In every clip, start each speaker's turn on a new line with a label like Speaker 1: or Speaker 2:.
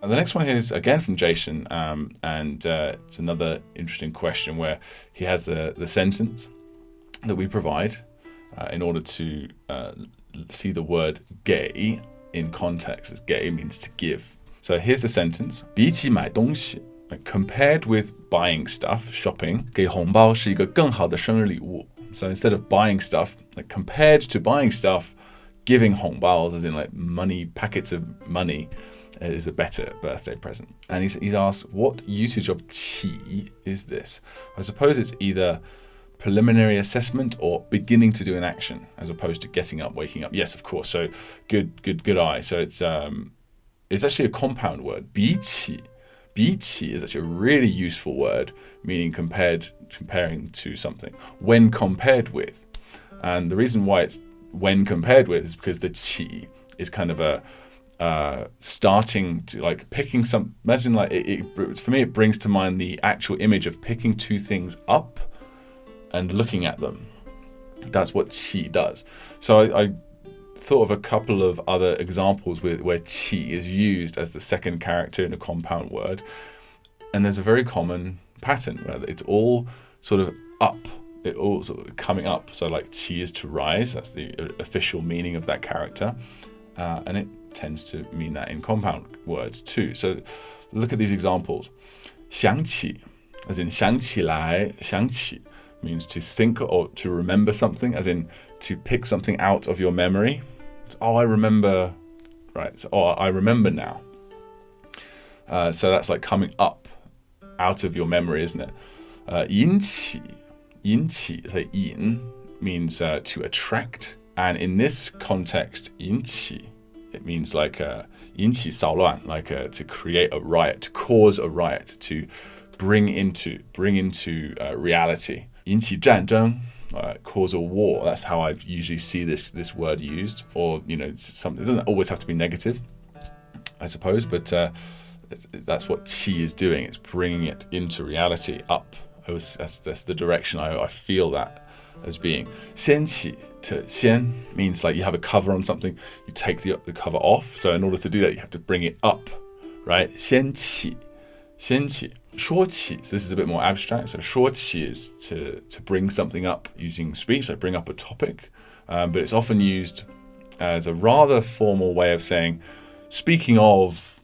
Speaker 1: And the next one here is again from Jason, and it's another interesting question where he has the sentence that we provide in order to see the word 给 in context, as 给 means to give. So here's the sentence: 比起买东西, compared with buying stuff, shopping, 给红包是一个更好的生日礼物. So instead of buying stuff, like compared to buying stuff, giving 红包, as in like money, packets of money, is a better birthday present. And he's asked, what usage of 起 is this? I suppose it's either preliminary assessment or beginning to do an action, as opposed to getting up, waking up. Yes, of course. So good eye. So it's actually a compound word. 比起is actually a really useful word, meaning comparing to something. When compared with. And the reason why it's when compared with is because the 起 is kind of a starting to like picking some, imagine like for me it brings to mind the actual image of picking two things up and looking at them. That's what 起 does. So I thought of a couple of other examples where 起 is used as the second character in a compound word, and there's a very common pattern where it's all sort of up, it all sort of coming up. So like 起 is to rise, that's the official meaning of that character, and it tends to mean that in compound words too. So look at these examples. 想起, as in 想起来, 想起 means to think or to remember something, as in to pick something out of your memory. Oh, I remember, right? So, oh, I remember now. So that's like coming up out of your memory, isn't it? 引起, 引起, so 引 means to attract, and in this context, 引起, it means like 引起骚乱, like to create a riot, to cause a riot, to bring into reality. 引起战争, cause a war. That's how I usually see this word used. Or, you know, something, it doesn't always have to be negative, I suppose, but that's what 起 is doing. It's bringing it into reality, up. That's the direction I feel that as being. 掀起, to 掀 means like you have a cover on something, you take the cover off. So in order to do that, you have to bring it up, right? 掀起, 掀起. 说起, so this is a bit more abstract. So 说起 is to bring something up using speech, so bring up a topic. But it's often used as a rather formal way of saying, speaking of,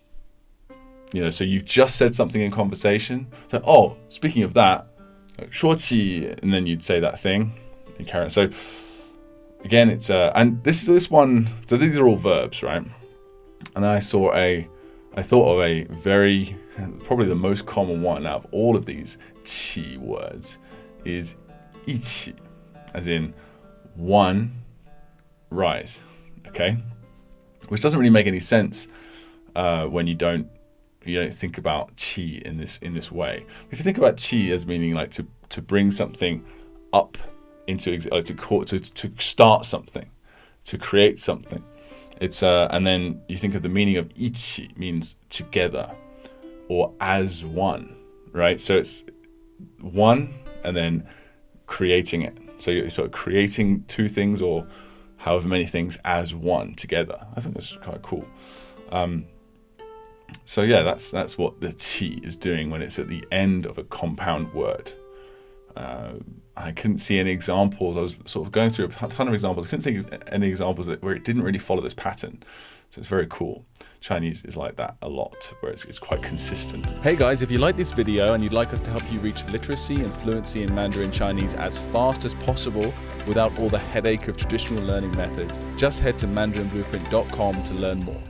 Speaker 1: you know, so you've just said something in conversation. So, oh, speaking of that, 说起, and then you'd say that thing. And carry on. So again, it's and this one. So these are all verbs, right? And then I thought of a very, probably the most common one out of all of these 起 words is 一起, as in one, rise. Okay, which doesn't really make any sense when you don't think about 起 in this way. If you think about 起 as meaning like to bring something up into to start something, to create something, it's and then you think of the meaning of 一起 means together or as one, right? So it's one and then creating it. So you're sort of creating two things or however many things as one together. I think that's quite cool. So yeah, that's what the 起 is doing when it's at the end of a compound word. I couldn't see any examples. I was sort of going through a ton of examples. I couldn't think of any examples where it didn't really follow this pattern. So it's very cool. Chinese is like that a lot, where it's quite consistent.
Speaker 2: Hey guys, if you like this video and you'd like us to help you reach literacy and fluency in Mandarin Chinese as fast as possible without all the headache of traditional learning methods, just head to mandarinblueprint.com to learn more.